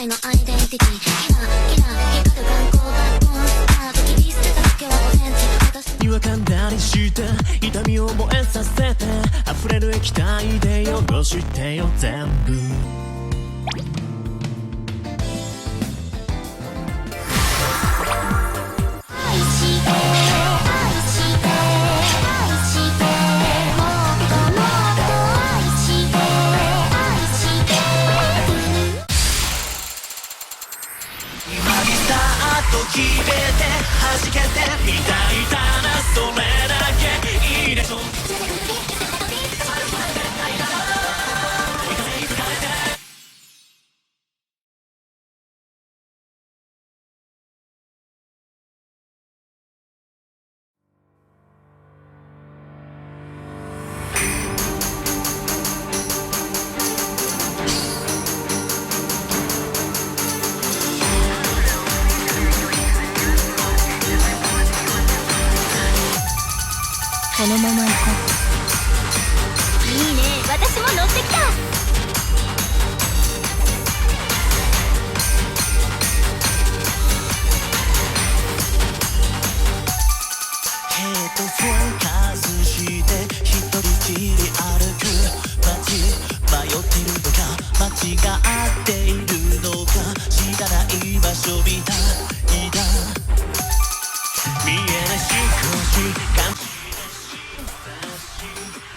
界のアイデンティティキラキラ光る観光バッモンスターと切り捨てただけはオセンチック。違和感だりして痛みを燃えさせて溢れる液体で汚してよ全部。決めて弾けてみたいだなそれだけいいでしょ。このまま行こう。いいね、私も乗ってきた。ヘッドフォン外して一人きり歩く街迷ってるのか間違っているのか知らない場所みたいだ。見えない少し感じ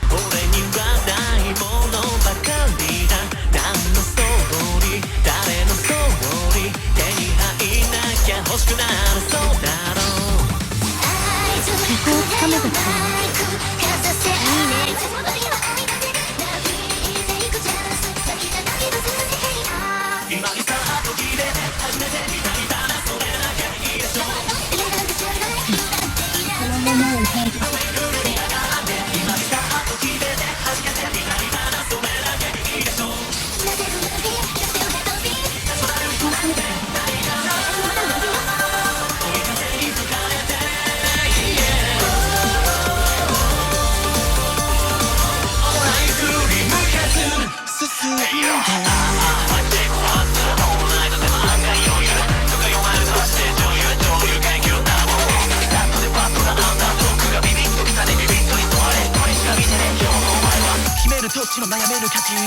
俺にはないものばかりだ。何のストーリー誰のストーリー手に入んなきゃ欲しくなるそうだろう。ここをつかめたくていいね。今にさと決めて初めてみたいだなそれだけいいでしょ。このままを歌いたい。どっちも悩める勝ち犬。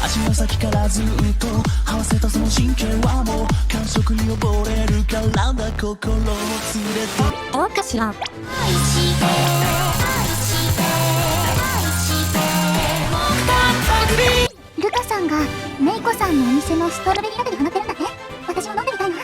足の先からずっと合わせたその神経はもう感触に溺れるからだ心を連れてどうかしら。ルカさんがメイコさんのお店のストロベリーラテにハマってるんだって。私も飲んでみたいな。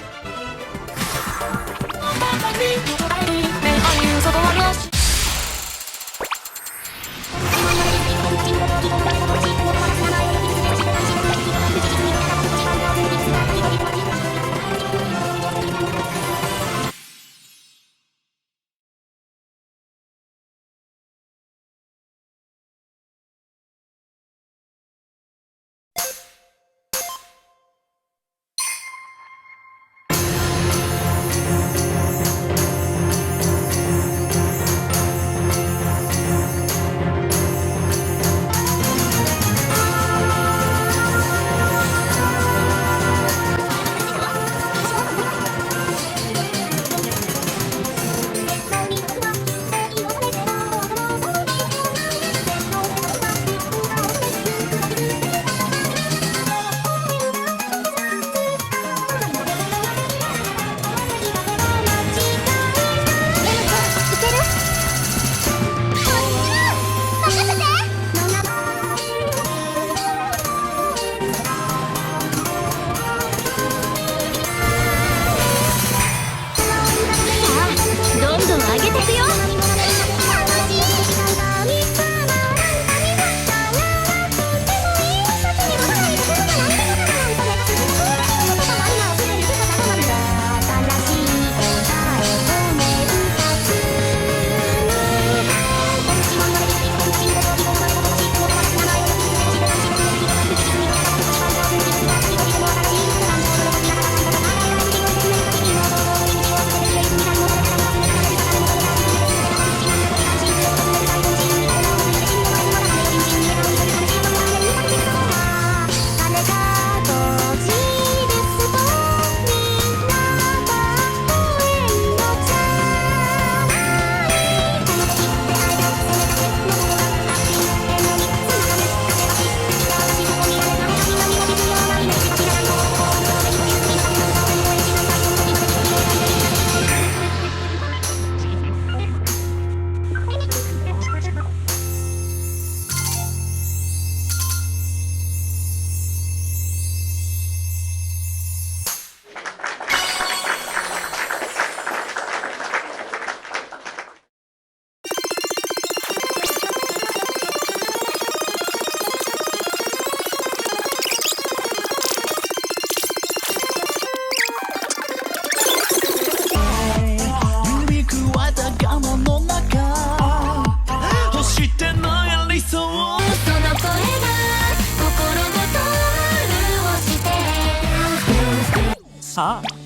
さあ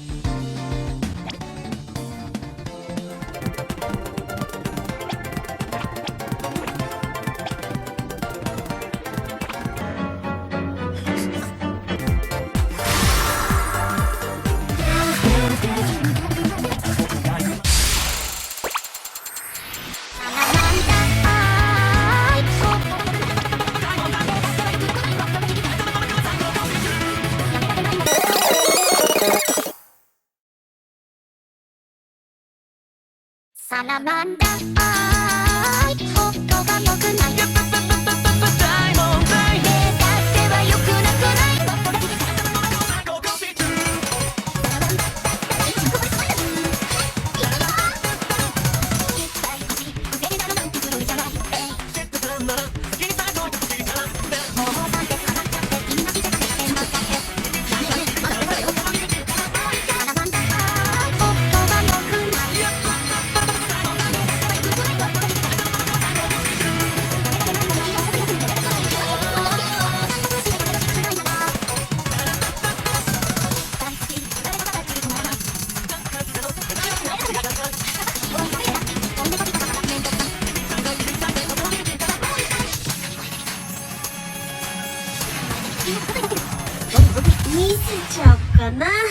サラマンダあーいほっとがよくないだってはよくなくない見せちゃおうかな。